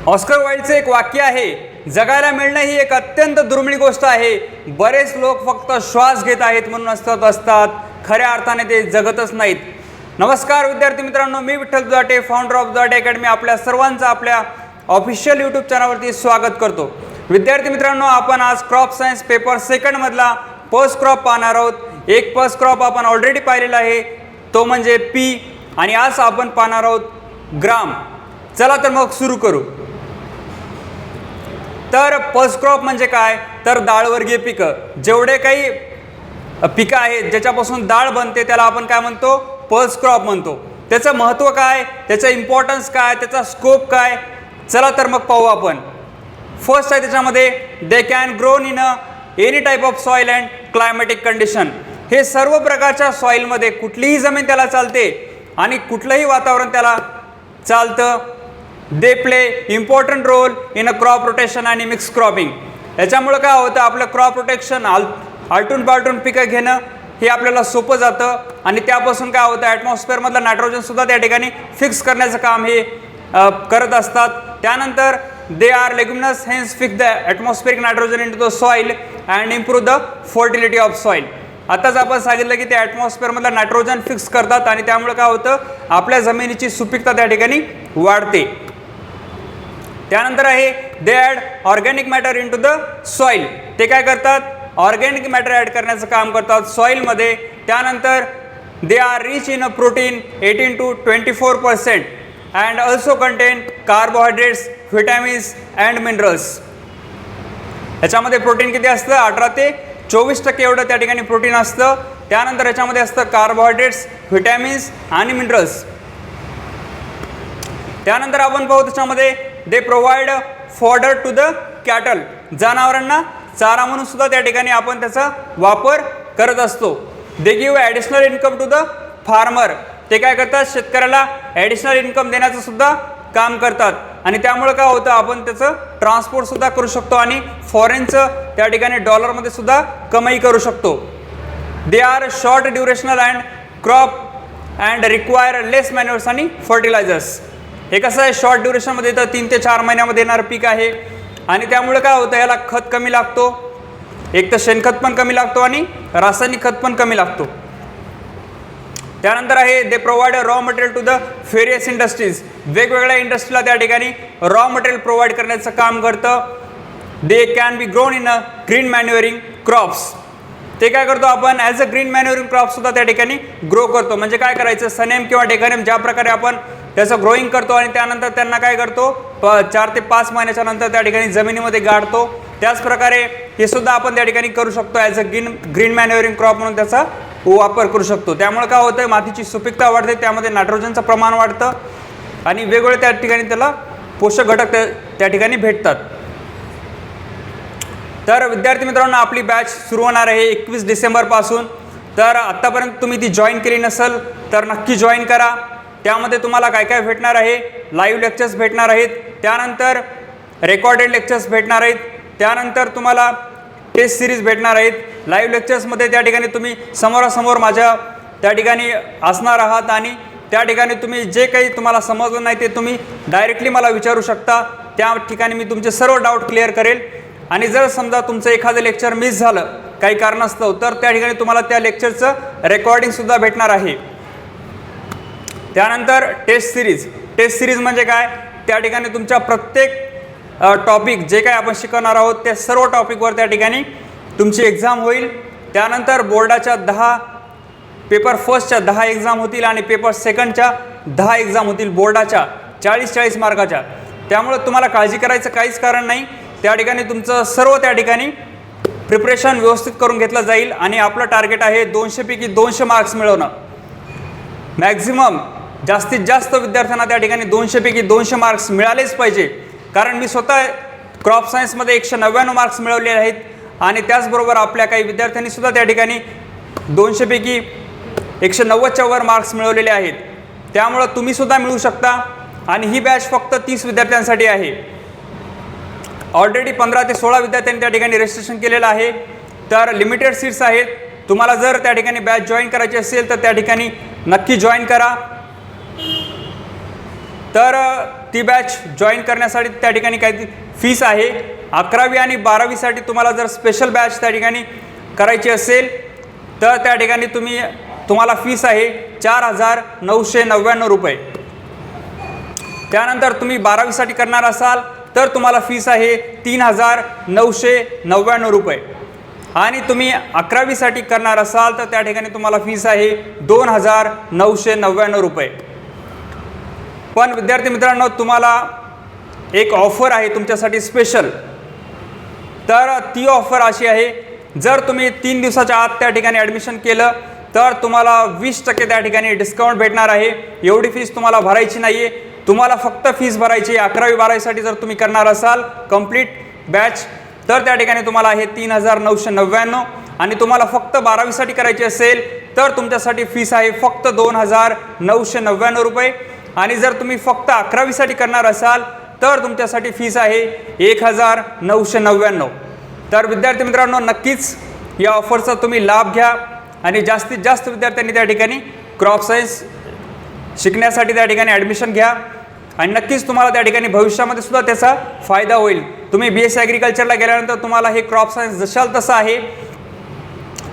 Oscar वाईल्डचे एक वाक्य आहे, जगायला मिळणं ही एक अत्यंत दुर्मिळ गोष्ट आहे. बरेच लोक फक्त श्वास घेत आहेत म्हणून असतात, खऱ्या अर्थाने ते जगतच नाहीत. नमस्कार विद्यार्थी मित्रांनो, मी Vitthal Dudhate, founder of Dudhate academy, आपल्या सर्वांचं आपल्या ऑफिशियल यूट्यूब चॅनलवरती स्वागत करतो. विद्यार्थी मित्रांनो, आपण आज क्रॉप सायन्स पेपर सेकंड मधला फर्स्ट क्रॉप पाहणार आहोत. एक फर्स्ट क्रॉप आपण ऑलरेडी पाहिलेला आहे, तो म्हणजे पी, आणि आज आपण पाहणार आहोत ग्राम. चला तर मग सुरू करू. तर फर्स्ट क्रॉप म्हणजे काय, तर डाळवर्गीय पिकं. जेवढे काही पिकं आहेत ज्याच्यापासून डाळ बनते त्याला आपण काय म्हणतो, फर्स्ट क्रॉप म्हणतो. त्याचं महत्त्व काय, त्याचं इम्पॉर्टन्स काय, त्याचा स्कोप काय, चला तर मग पाहू आपण. फर्स्ट आहे त्याच्यामध्ये, they can grown in any type of soil and climatic condition. हे सर्व प्रकारच्या सॉइलमध्ये कुठलीही जमीन त्याला चालते आणि कुठलंही वातावरण त्याला चालतं. They play important role in a crop rotation आणि मिक्स क्रॉपिंग. याच्यामुळं काय होतं, आपलं क्रॉप रोटेशन आलटून पालटून पिकं घेणं हे आपल्याला सोपं जातं आणि त्यापासून काय होतं, ॲटमॉस्फिअरमधलं नायट्रोजनसुद्धा त्या ठिकाणी फिक्स करण्याचं काम हे करत असतात. त्यानंतर they are leguminous, hence fix the atmospheric nitrogen into the soil and improve the fertility of soil. आताच आपण सांगितलं की ते ॲटमॉस्फिअरमधलं नायट्रोजन फिक्स करतात आणि त्यामुळे काय होतं, आपल्या जमिनीची सुपीकता त्या ठिकाणी वाढते. त्यानंतर आहे they add organic matter into the soil. ते काय करतात, ऑर्गॅनिक मॅटर ॲड करण्याचं काम करतात सॉईलमध्ये. त्यानंतर they R rich in a protein 18 to 24% and also content carbohydrates, vitamins and minerals. याच्यामध्ये प्रोटीन किती असतं, 18 ते 24% एवढं त्या ठिकाणी प्रोटीन असतं. त्यानंतर याच्यामध्ये असतं कार्बोहायड्रेट्स, व्हिटॅमिन्स आणि मिनरल्स. त्यानंतर आपण पाहू त्याच्यामध्ये they provide fodder to the cattle. जनावरांना चारा म्हणून सुद्धा त्या ठिकाणी आपण त्याचा वापर करत असतो. They give additional income to the farmer. ते काय करतात, शेतकऱ्याला ॲडिशनल इन्कम देण्याचं सुद्धा काम करतात आणि त्यामुळे काय होतं, आपण त्याचं ट्रान्सपोर्ट सुद्धा करू शकतो आणि फॉरेनचं त्या ठिकाणी डॉलरमध्ये सुद्धा कमाई करू शकतो. They are short durational and crop and require less manures आणि फर्टिलायझर्स. हे कसं आहे, शॉर्ट ड्युरेशनमध्ये तर 3 ते 4 महिन्यामध्ये येणारं पीक आहे आणि त्यामुळे काय होतं, याला खत कमी लागतो. एक तर शेणखत पण कमी लागतो आणि रासायनिक खत पण कमी लागतो. त्यानंतर आहे they provide raw material to the various industries. वेगवेगळ्या इंडस्ट्रीला त्या ठिकाणी रॉ मटेरियल प्रोव्हाइड करण्याचं काम करतं. They can be grown in a green manuring crops. ते काय करतो, आपण ॲज अ ग्रीन मॅन्युअरिंग क्रॉपसुद्धा त्या ठिकाणी ग्रो करतो. म्हणजे काय करायचं, सनेम किंवा डेकानेम ज्या प्रकारे आपण त्याचं ग्रोईंग करतो आणि त्यानंतर त्यांना काय करतो, 4 ते 5 महिन्याच्या नंतर त्या ठिकाणी जमिनीमध्ये गाडतो, त्याच प्रकारे हे सुद्धा आपण त्या ठिकाणी करू शकतो. ॲज अ ग्रीन मॅन्युअरिंग क्रॉप म्हणून त्याचा वापर करू शकतो. त्यामुळे काय होतं, मातीची सुपीकता वाढते, त्यामध्ये नायट्रोजनचं प्रमाण वाढतं आणि वेगवेगळे त्या ठिकाणी त्याला पोषक घटक त्या ठिकाणी भेटतात. तर विद्यार्थी मित्रांनो, आपली बॅच सुरू होणार आहे 21 डिसेंबरपासून. तर आत्तापर्यंत तुम्ही ती जॉईन केली नसेल तर नक्की जॉईन करा. त्यामध्ये तुम्हाला काय काय भेटणार आहे, लाईव्ह लेक्चर्स भेटणार आहेत, त्यानंतर रेकॉर्डेड लेक्चर्स भेटणार आहेत, त्यानंतर तुम्हाला टेस्ट सिरीज भेटणार आहेत. लाईव्ह लेक्चर्समध्ये त्या ठिकाणी तुम्ही समोरासमोर माझ्या त्या ठिकाणी असणार आहात आणि त्या ठिकाणी तुम्ही जे काही तुम्हाला समजलं नाही ते तुम्ही डायरेक्टली मला विचारू शकता. त्या ठिकाणी मी तुमचे सर्व डाऊट क्लिअर करेल आणि जर समजा तुमचं एखादं लेक्चर मिस झालं काही कारणास्तव तर त्या ठिकाणी तुम्हाला त्या लेक्चरचं रेकॉर्डिंगसुद्धा भेटणार आहे. त्यानंतर टेस्ट सिरीज म्हणजे काय, त्या ठिकाणी तुमच्या प्रत्येक टॉपिक जे काय आपण शिकवणार आहोत त्या सर्व टॉपिकवर त्या ठिकाणी तुमची एक्झाम होईल. त्यानंतर बोर्डाच्या 10 पेपर फर्स्टच्या 10 एक्झाम होतील आणि पेपर सेकंडच्या 10 एक्झाम होतील, बोर्डाच्या 40-40 मार्काच्या. त्यामुळं तुम्हाला काळजी करायचं काहीच कारण नाही. त्या ठिकाणी तुमचं सर्व त्या ठिकाणी प्रिपरेशन व्यवस्थित करून घेतलं जाईल आणि आपलं टार्गेट आहे 200 पैकी 200 मार्क्स मिळवणं. मॅक्झिमम जास्तीत जास्त विद्यार्थ्यांना त्या ठिकाणी 200 पैकी 200 मार्क्स मिळालेच पाहिजे. कारण मी स्वतः क्रॉप सायन्समध्ये 199 मार्क्स मिळवले आहेत आणि त्याचबरोबर आपल्या काही विद्यार्थ्यांनी सुद्धा त्या ठिकाणी 200 पैकी 190च्या वर मार्क्स मिळवलेले आहेत. त्यामुळं तुम्हीसुद्धा मिळू शकता आणि ही बॅच फक्त 30 विद्यार्थ्यांसाठी आहे. ऑलरेडी 15 ते 16 विद्यार्थ्यांनी त्या ठिकाणी रजिस्ट्रेशन केलेलं आहे. तर लिमिटेड सीट्स आहेत. तुम्हाला जर त्या ठिकाणी बॅच जॉईन करायची असेल तर त्या ठिकाणी नक्की जॉईन करा. तर ती बॅच जॉईन करण्यासाठी त्या ठिकाणी काही फीस आहे. 11वी आणि 12वीसाठी तुम्हाला जर स्पेशल बॅच त्या ठिकाणी करायची असेल तर त्या ठिकाणी तुम्हाला फीस आहे 4,999 रुपये. त्यानंतर तुम्ही 12वीसाठी करणार असाल तर तुम्हाला फीस आहे 3,999 रुपये. आणि तुम्ही 11वीसाठी करणार असाल तर त्या ठिकाणी तुम्हाला फीस आहे 2,999 रुपये. पण विद्यार्थी मित्रांनो, तुम्हाला एक ऑफर आहे तुमच्यासाठी स्पेशल. तर ती ऑफर अशी आहे, जर तुम्ही 3 दिवसाच्या आत त्या ठिकाणी ॲडमिशन केलं तर तुम्हाला 20% त्या ठिकाणी डिस्काउंट भेटणार आहे. एवढी फीस तुम्हाला भरायची नाही आहे. तुम्हाला फक्त फीस भरायची 11वी 12वीसाठी जर तुम्ही करणार असाल कंप्लीट बॅच तर त्या ठिकाणी तुम्हाला आहे 3,999. आणि तुम्हाला फक्त 12वीसाठी करायची असेल तर तुमच्यासाठी फीस आहे फक्त 2,999 रुपये. आणि जर तुम्ही फक्त 11वीसाठी करणार असाल तर तुमच्यासाठी फीस आहे 1,999. तर विद्यार्थी मित्रांनो, नक्कीच या ऑफरचा तुम्ही लाभ घ्या आणि जास्तीत जास्त विद्यार्थ्यांनी त्या ठिकाणी क्रॉप सायन्स शिकण्यासाठी त्या ठिकाणी ॲडमिशन घ्या. आणि नक्कीच तुम्हाला त्या ठिकाणी भविष्यामध्ये सुद्धा त्याचा फायदा होईल. तुम्ही BSc ॲग्रिकल्चरला गेल्यानंतर तुम्हाला हे क्रॉप सायन्स जशाल तसं आहे.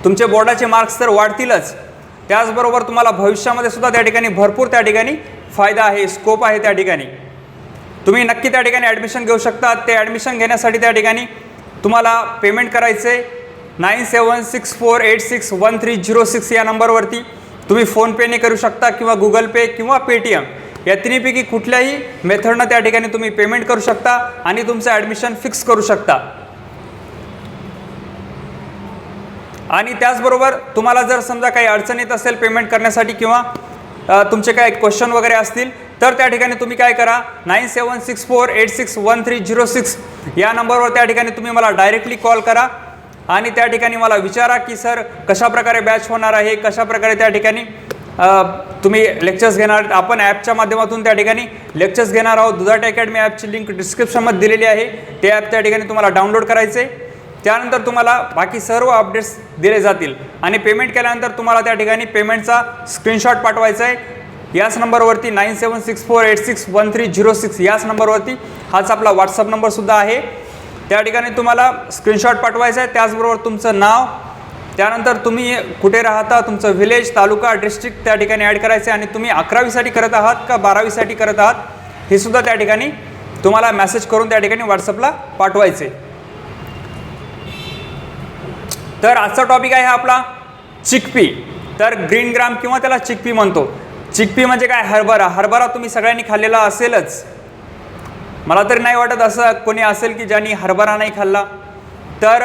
तुमचे बोर्डाचे मार्क्स तर वाढतीलच, त्याचबरोबर तुम्हाला भविष्यामध्ये सुद्धा त्या ठिकाणी भरपूर त्या ठिकाणी फायदा आहे, स्कोप आहे त्या ठिकाणी. तुम्ही नक्की त्या ठिकाणी ॲडमिशन घेऊ शकता. ते ॲडमिशन घेण्यासाठी त्या ठिकाणी तुम्हाला पेमेंट करायचे 9764861306 या नंबरवरती. तुम्ही फोनपेने करू शकता किंवा गुगल पे किंवा पेटीएम या तिन्हीपैकी कुठल्याही मेथडनं त्या ठिकाणी तुम्ही पेमेंट करू शकता आणि तुमचं ॲडमिशन फिक्स करू शकता. आणि त्याचबरोबर तुम्हाला जर समजा काही अडचण येत असेल पेमेंट करण्यासाठी किंवा तुमचे काही क्वेश्चन वगैरे असतील तर त्या ठिकाणी तुम्ही काय करा, 9764861306 या नंबरवर त्या ठिकाणी तुम्ही मला डायरेक्टली कॉल करा आणि त्या ठिकाणी मला विचारा की सर कशाप्रकारे बॅच होणार आहे, कशाप्रकारे त्या ठिकाणी तुम्ही लेक्चर्स घेणार आहेत. आपण ॲपच्या माध्यमातून त्या ठिकाणी लेक्चर्स घेणार आहोत. दुधाटे अकॅडमी ॲपची लिंक डिस्क्रिप्शनमध्ये दिलेली आहे. ते ॲप त्या ठिकाणी तुम्हाला डाउनलोड करायचे. त्यानंतर तुम्हाला बाकी सर्व अपडेट्स दिले जातील आणि पेमेंट केल्यानंतर तुम्हाला त्या ठिकाणी पेमेंटचा स्क्रीनशॉट पाठवायचा आहे. याच नंबरवरती 9764861306 याच नंबरवरती, हाच आपला व्हॉट्सअप नंबरसुद्धा आहे. त्या ठिकाणी तुम्हाला स्क्रीनशॉट पाठवायचा आहे. त्याचबरोबर तुमचं नाव, त्यानंतर तुम्ही कुठे राहता, तुमचं व्हिलेज, तालुका, डिस्ट्रिक्ट त्या ठिकाणी ॲड करायचे आणि तुम्ही 11वीसाठी करत आहात का 12वीसाठी करत आहात हे सुद्धा त्या ठिकाणी तुम्हाला मेसेज करून त्या ठिकाणी व्हॉट्सअपला पाठवायचे. तर आजचा टॉपिक आहे आपला चिकपी. तर ग्रीन ग्राम किंवा त्याला चिकपी म्हणतो. चिकपी म्हणजे काय, हरभरा. हरभरा तुम्ही सगळ्यांनी खाल्लेला असेलच. मला तरी नाही वाटत असं कोणी असेल की ज्यांनी हरभरा नाही खाल्ला. तर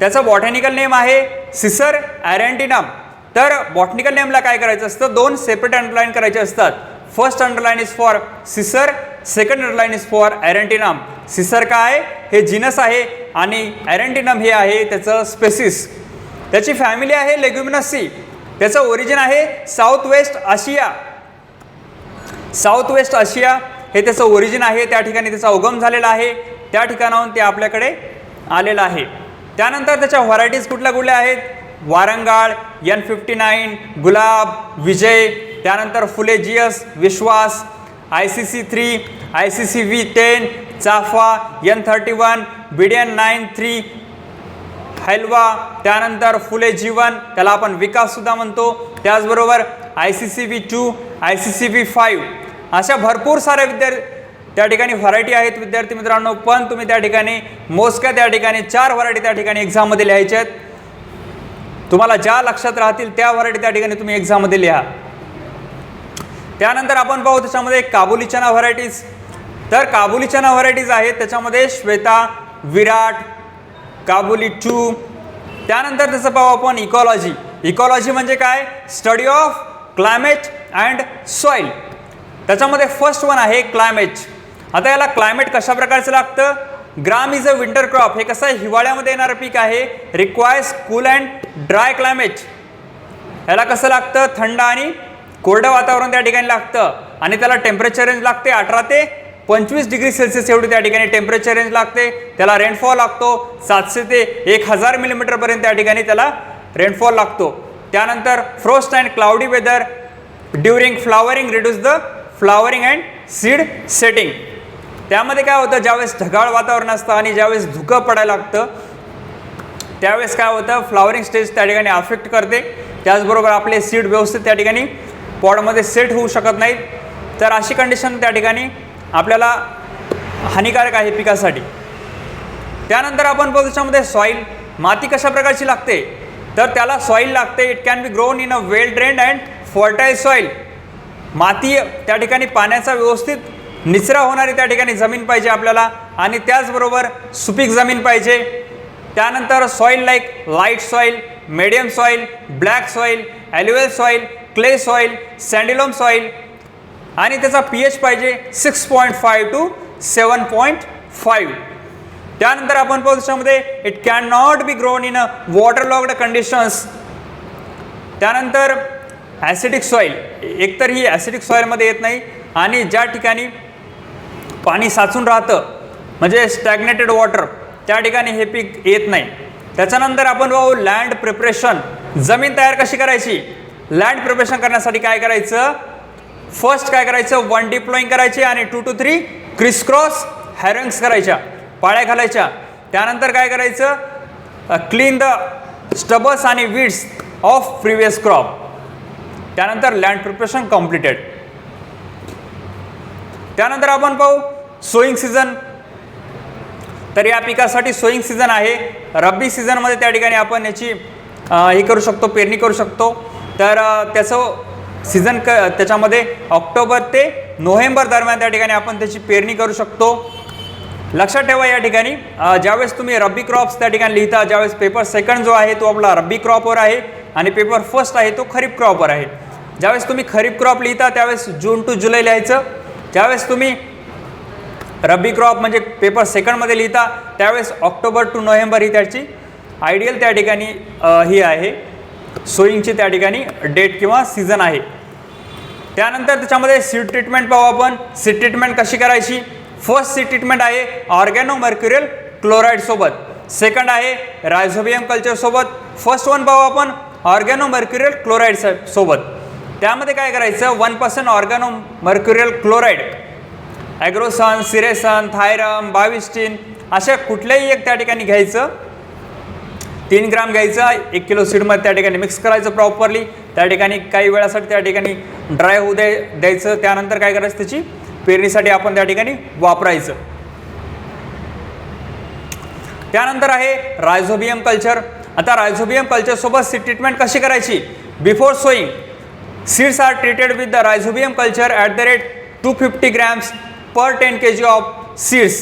त्याचं बॉटॅनिकल नेम आहे सिसर ॲरेंटिनम. तर बॉटॅनिकल नेमला काय करायचं असतं, 2 सेपरेट अंडरलाईन करायचे असतात. First underline is for Cicer, second underline is for arietinum. Cicer काय हे जीनस आहे आणि ॲरेंटिनम हे आहे त्याचं स्पेसिस. त्याची फॅमिली आहे लेग्युमिनसी. त्याचं ओरिजिन आहे साऊथ वेस्ट आशिया. साऊथ वेस्ट आशिया हे त्याचं ओरिजिन आहे. त्या ठिकाणी त्याचा उगम झालेला आहे. त्या ठिकाणाहून ते आपल्याकडे आलेलं आहे. त्यानंतर त्याच्या व्हरायटीज कुठल्या कुठल्या आहेत, वारंगाळ, N59, गुलाब, विजय, त्यानंतर फुलेजियस, विश्वास, ICC3, ICC-V10, चाफा, N31, BDN93, हलवा, त्यानंतर फुले जीवन, त्याला आपण विकाससुद्धा म्हणतो. त्याचबरोबर ICC-V2, ICC-V5 अशा भरपूर साऱ्या त्या ठिकाणी व्हरायटी आहेत विद्यार्थी मित्रांनो. पण तुम्ही त्या ठिकाणी मोजक्या त्या ठिकाणी 4 व्हरायटी त्या ठिकाणी एक्झाममध्ये लिहायच्या आहेत. तुम्हाला ज्या लक्षात राहतील त्या व्हरायटी त्या ठिकाणी तुम्ही एक्झाममध्ये लिहा. त्यानंतर आपण पाहू त्याच्यामध्ये काबुली चना व्हरायटीज. तर काबुली चना व्हरायटीज आहेत त्याच्यामध्ये श्वेता, विराट, काबुली 2. त्यानंतर त्याचं पाहू आपण इकॉलॉजी. इकॉलॉजी म्हणजे काय, study of climate and soil. त्याच्यामध्ये फर्स्ट वन आहे क्लायमेट. आता याला क्लायमेट कशा प्रकारचं लागतं, gram is a winter crop. हे कसं आहे, हिवाळ्यामध्ये येणारं पीक आहे. Requires cool and dry climate. याला कसं लागतं, थंड आणि कोरडं वातावरण त्या ठिकाणी लागतं आणि त्याला टेम्परेचर रेंज लागते 18 ते 25 डिग्री सेल्सिअस एवढी त्या ठिकाणी टेम्परेचर रेंज लागते. त्याला रेनफॉल लागतो 700 ते 1000 मिलीमीटरपर्यंत त्या ठिकाणी त्याला रेनफॉल लागतो. त्यानंतर frost and cloudy weather during flowering reduce the flowering and seed setting. त्यामध्ये काय होतं, ज्यावेळेस ढगाळ वातावरण असतं आणि ज्यावेळेस धुकं पडायला लागतं त्यावेळेस काय होतं, फ्लावरिंग स्टेज त्या ठिकाणी अफेक्ट करते. त्याचबरोबर आपले सीड व्यवस्थित त्या ठिकाणी पॉडमध्ये सेट होऊ शकत नाहीत. तर अशी कंडिशन त्या ठिकाणी आपल्याला हानिकारक आहे पिकासाठी. त्यानंतर आपण बघू त्याच्यामध्ये सॉईल, माती कशा प्रकारची लागते, तर त्याला सॉईल लागते. It can be grown in a well drained and fertile soil. माती त्या ठिकाणी पाण्याचा व्यवस्थित निचरा होणारी त्या ठिकाणी जमीन पाहिजे आपल्याला आणि त्याचबरोबर सुपीक जमीन पाहिजे. त्यानंतर soil like light soil, medium soil, black soil, alluvial soil, clay soil, sandy loam soil आणि त्याचा pH पाहिजे 6.5 to 7.5. त्यानंतर आपण पाहू त्याच्यामध्ये it can not be grown in a water locked conditions. त्यानंतर ॲसिडिक सॉईल, एकतर ही ॲसिडिक सॉईलमध्ये येत नाही आणि ज्या ठिकाणी पाणी साचून राहतं म्हणजे स्टॅग्नेटेड वॉटर त्या ठिकाणी हे पीक येत नाही. त्याच्यानंतर आपण पाहू लँड प्रिपरेशन, जमीन तयार कशी करायची. लँड प्रिपरेशन करण्यासाठी काय करायचं, फर्स्ट काय करायचं, 1 डिप्लॉईंग करायची आणि 2 to 3 क्रिसक्रॉस हॅरंग्स करायच्या, पाळ्या घालायच्या. त्यानंतर काय करायचं, क्लीन द स्टबल्स आणि वीड्स ऑफ प्रिव्हियस क्रॉप. त्यानंतर लँड प्रिपरेशन कम्प्लिटेड. त्यानंतर आपण पाहू सोईंग सीझन. तर या पिकासाठी सोईंग सीझन आहे. रब्बी सीझनमध्ये त्या ठिकाणी आपण याची हे करू शकतो, पेरणी करू शकतो. तर त्याचं सीझन त्याच्यामध्ये ऑक्टोबर ते नोव्हेंबर दरम्यान त्या ठिकाणी आपण त्याची पेरणी करू शकतो. लक्षात ठेवा या ठिकाणी ज्यावेळेस तुम्ही रब्बी क्रॉप्स त्या ठिकाणी लिहिता, ज्यावेळेस पेपर सेकंड जो आहे तो आपला रब्बी क्रॉपवर आहे आणि पेपर फर्स्ट आहे तो खरीप क्रॉपवर आहे. ज्यावेळेस तुम्ही खरीप क्रॉप लिहिता त्यावेळेस जून टू जुलै लिहायचं. ज्यावेळेस तुम्ही रब्बी क्रॉप म्हणजे पेपर सेकंडमध्ये लिहिता त्यावेळेस ऑक्टोबर टू नोव्हेंबर ही त्याची आयडियल त्या ठिकाणी ही आहे सोईंगची त्या ठिकाणी डेट किंवा सीझन आहे. त्यानंतर त्याच्यामध्ये सीड ट्रीटमेंट पाहू आपण. सीड ट्रीटमेंट कशी करायची. फर्स्ट सीड ट्रीटमेंट आहे ऑर्गॅनो मर्क्युरियल क्लोराईड सोबत, सेकंड आहे रायझोबियम कल्चर सोबत. फर्स्ट वन पाहू आपण ऑर्गॅनो मर्क्युरियल क्लोराईड सोबत. त्यामध्ये काय करायचं, 1% ऑर्गॅनो मर्क्युरियल क्लोराईड, ॲग्रोसन, सिरेसन, थायरम, बाविस्टिन अशा कुठल्याही एक त्या ठिकाणी घ्यायचं. 3 ग्राम घ्यायचं, 1 किलो सीडमध्ये त्या ठिकाणी मिक्स करायचं प्रॉपरली. त्या ठिकाणी काही वेळासाठी त्या ठिकाणी ड्राय होऊ द्यायचं. त्यानंतर काय करायचं, त्याची पेरणीसाठी आपण त्या ठिकाणी वापरायचं. त्यानंतर आहे रायझोबियम कल्चर. आता रायझोबियम कल्चरसोबत सीड ट्रीटमेंट कशी करायची. Before sowing seeds are treated with the rhizobium culture at the rate 250 grams per 10 kg of seeds.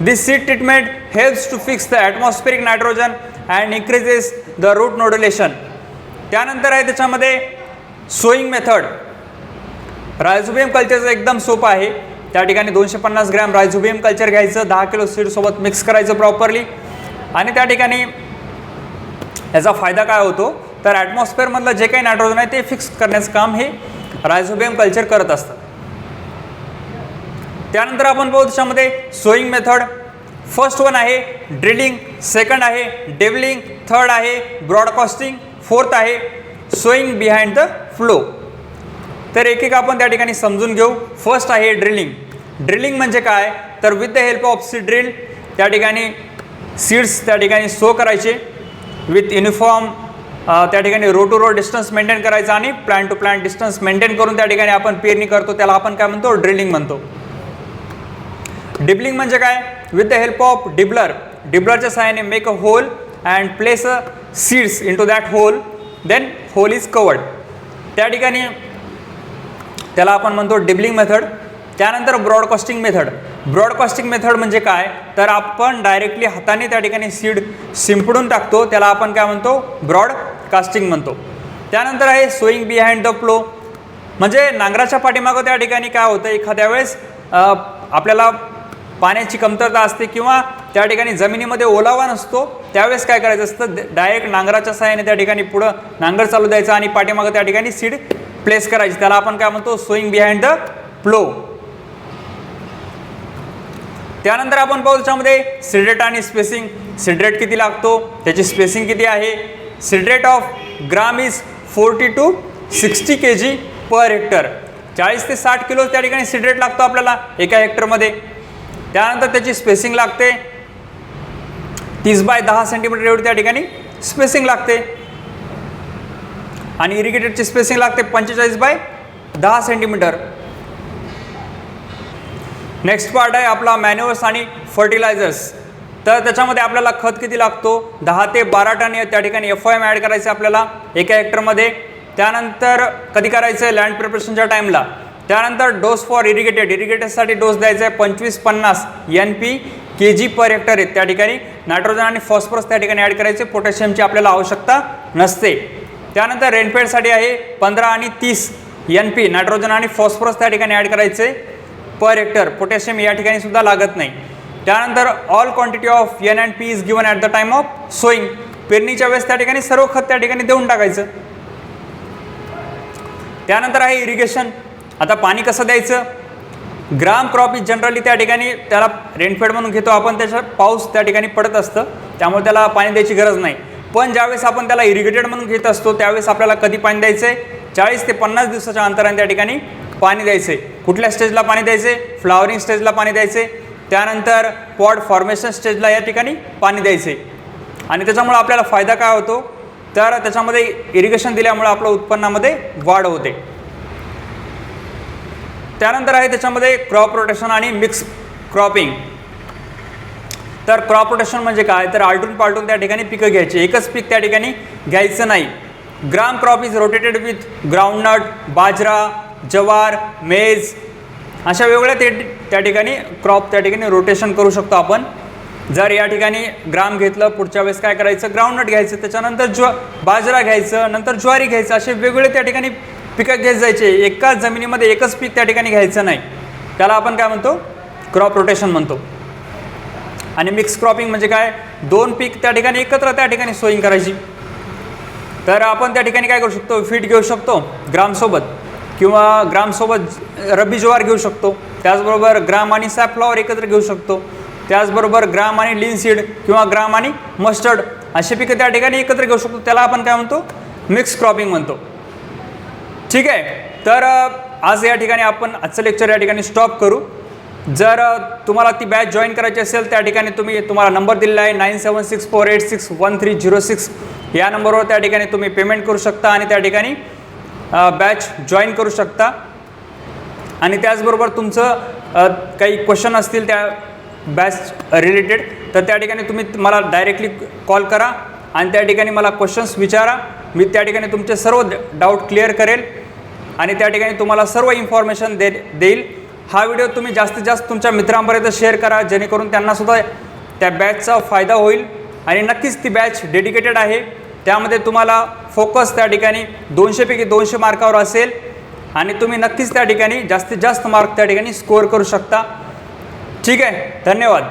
This seed treatment helps to fix the atmospheric nitrogen and increases the root nodulation. त्यानंतर आहे त्याच्यामध्ये sowing method. Rhizobium कल्चरचं एकदम सोपं आहे. त्या ठिकाणी 250 gram rhizobium culture घ्यायचं, 10 kilo सीडसोबत mix करायचं प्रॉपरली आणि त्या ठिकाणी याचा फायदा काय होतो तर ॲटमॉस्फिअरमधलं जे काही नायट्रोजन आहे ते फिक्स करण्याचं काम हे रायझोबियम कल्चर करत असतं. त्यानंतर आपण पाहू त्याच्यामध्ये सोईंग मेथड. फर्स्ट वन आहे ड्रिलिंग, सेकंड आहे डेव्हलिंग, थर्ड आहे ब्रॉडकास्टिंग, फोर्थ आहे सोईंग बिहाइंड द फ्लो. तर एक एक आपण त्या ठिकाणी समजून घेऊ. फर्स्ट आहे ड्रिलिंग. ड्रिलिंग म्हणजे काय तर with the help of seed drill त्या ठिकाणी सीड्स त्या ठिकाणी सो करायचे विथ युनिफॉर्म त्या ठिकाणी row to row distance maintain करायचा आणि plant to plant distance maintain करून त्या ठिकाणी आपण पेरणी करतो, त्याला आपण काय म्हणतो ड्रिलिंग म्हणतो. डिबलिंग म्हणजे काय with the help of dibbler, डिबलरच्या सहाय्याने make a hole and place a seeds in to that hole, then hole is covered. त्या ठिकाणी त्याला आपण म्हणतो डिबलिंग मेथड. त्यानंतर ब्रॉडकास्टिंग मेथड. ब्रॉडकास्टिंग मेथड म्हणजे काय तर आपण डायरेक्टली हाताने त्या ठिकाणी सीड शिंपडून टाकतो, त्याला आपण काय म्हणतो ब्रॉडकास्टिंग म्हणतो. त्यानंतर आहे सोईंग बिहाइंड द फ्लो. म्हणजे नांगराच्या पाठीमागं त्या ठिकाणी काय होतं एखाद्या वेळेस आपल्याला पाण्याची कमतरता असते किंवा त्या ठिकाणी जमिनीमध्ये ओलावा नसतो, त्यावेळेस काय करायचं असतं डायरेक्ट नांगराच्या सहाय्याने त्या ठिकाणी पुढं नांगर चालू द्यायचा आणि पाठीमागं त्या ठिकाणी सीड प्लेस करायची, त्याला आपण काय म्हणतो सोईंग बिहाइंड द फ्लो. त्यानंतर आपण पाहू त्याच्यामध्ये सीड रेट आणि स्पेसिंग. सीड रेट किती लागतो, त्याची स्पेसिंग किती आहे. Seed rate of gram is 40 to 60 kg per hectare. 40 ते 60 किलो त्या ठिकाणी सीड रेट लागतो आपल्याला एका हेक्टरमध्ये. त्यानंतर त्याची स्पेसिंग लागते 30x10 सेंटीमीटर एवढी त्या ठिकाणी स्पेसिंग लागते. आणि इरिगेटेडची स्पेसिंग लागते 45x10 सेंटीमीटर. नेक्स्ट पार्ट आहे आपला मॅन्युअर्स आणि फर्टिलायझर्स. तर त्याच्यामध्ये आपल्याला खत किती लागतो, 10 ते 12 टन त्या ठिकाणी FOM ॲड करायचं आपल्याला एका हेक्टरमध्ये. त्यानंतर कधी करायचं आहे, लँड प्रिपरेशनच्या टाईमला. त्यानंतर डोस फॉर इरिगेटेडसाठी डोस द्यायचा आहे 25-50 NP kg पर हेक्टर आहे त्या ठिकाणी. नायट्रोजन आणि फॉस्फरस त्या ठिकाणी ॲड करायचे, पोटॅशियमची आपल्याला आवश्यकता नसते. त्यानंतर रेनफेडसाठी आहे 15 आणि 30 NP नायट्रोजन आणि फॉस्फरस त्या ठिकाणी ॲड करायचे पर हेक्टर. पोटॅशियम या ठिकाणी सुद्धा लागत नाही. त्यानंतर all quantity of N and P is given at the time of sowing. पेरणीच्या वेळेस त्या ठिकाणी सर्व खत त्या ठिकाणी देऊन टाकायचं. त्यानंतर आहे इरिगेशन. आता पाणी कसं द्यायचं, ग्राम क्रॉप इज जनरली त्या ठिकाणी त्याला रेनफेड म्हणून घेतो आपण, त्याच्या पाऊस त्या ठिकाणी पडत असतं त्यामुळे त्याला पाणी द्यायची गरज नाही. पण ज्यावेळेस आपण त्याला इरिगेटेड म्हणून घेत असतो त्यावेळेस आपल्याला कधी पाणी द्यायचं आहे, 40 ते 50 दिवसाच्या अंतराने त्या ठिकाणी पाणी द्यायचं आहे. कुठल्या स्टेजला पाणी द्यायचं आहे, फ्लावरिंग स्टेजला पाणी द्यायचं आहे. त्यानंतर पॉड फॉर्मेशन स्टेजला या ठिकाणी पाणी द्यायचं आहे. आणि त्याच्यामुळे आपल्याला फायदा काय होतो, तर त्याच्यामध्ये इरिगेशन दिल्यामुळे आपल्या उत्पन्नामध्ये वाढ होते. त्यानंतर आहे त्याच्यामध्ये क्रॉप रोटेशन आणि मिक्स क्रॉपिंग. तर क्रॉप रोटेशन म्हणजे काय, तर आलटून पालटून त्या ठिकाणी पिकं घ्यायची, एकच पीक त्या ठिकाणी घ्यायचं नाही. Gram crop is rotated with groundnut, bajra, jowar, maize अशा वेगवेगळ्या त्या ठिकाणी क्रॉप त्या ठिकाणी रोटेशन करू शकतो आपण. जर या ठिकाणी ग्राम घेतलं, पुढच्या वेळेस काय करायचं, ग्राउंडनट घ्यायचं, त्याच्यानंतर बाजरा घ्यायचं, नंतर ज्वारी घ्यायचं, असे वेगवेगळे त्या ठिकाणी पिकं घेत जायचे. एकाच जमिनीमध्ये एकच पीक त्या ठिकाणी घ्यायचं नाही, त्याला आपण काय म्हणतो, क्रॉप रोटेशन म्हणतो. आणि मिक्स क्रॉपिंग म्हणजे काय, 2 पीक त्या ठिकाणी एकत्र त्या ठिकाणी सोईंग करायची. तर आपण त्या ठिकाणी काय करू शकतो, फीट घेऊ शकतो ग्रामसोबत, किंवा ग्रामसोबत रब्बी ज्वार घेऊ शकतो. त्याचबरोबर ग्राम आणि सॅपफ्लॉवर एकत्र घेऊ शकतो. त्याचबरोबर ग्राम आणि लिनसीड किंवा ग्राम आणि मस्टर्ड अशी पिकं त्या ठिकाणी एकत्र घेऊ शकतो, त्याला आपण काय म्हणतो, मिक्स क्रॉपिंग म्हणतो. ठीक आहे. तर आज या ठिकाणी आपण आजचं लेक्चर या ठिकाणी स्टॉप करू. जर तुम्हाला ती बॅच जॉईन करायची असेल त्या ठिकाणी तुम्हाला नंबर दिलेला आहे 9764861306 या नंबरवर त्या ठिकाणी तुम्ही पेमेंट करू शकता आणि त्या ठिकाणी बॅच जॉईन करू शकता. आणि त्याचबरोबर तुमचं काही क्वेश्चन असतील त्या बॅच रिलेटेड तर त्या ठिकाणी तुम्ही मला डायरेक्टली कॉल करा आणि त्या ठिकाणी मला क्वेश्चन्स विचारा. मी त्या ठिकाणी तुमचे सर्व डाऊट क्लिअर करेल आणि त्या ठिकाणी तुम्हाला सर्व इन्फॉर्मेशन देईल. हा व्हिडिओ तुम्ही जास्तीत जास्त तुमच्या मित्रांपर्यंत शेअर करा, जेणेकरून त्यांनासुद्धा त्या बॅचचा फायदा होईल. आणि नक्कीच ती बॅच डेडिकेटेड आहे, त्यामध्ये तुम्हाला फोकस त्या ठिकाणी 200 पैकी 200 मार्कावर असेल आणि तुम्ही नक्कीच त्या ठिकाणी जास्तीत जास्त मार्क त्या ठिकाणी स्कोअर करू शकता. ठीक आहे, धन्यवाद.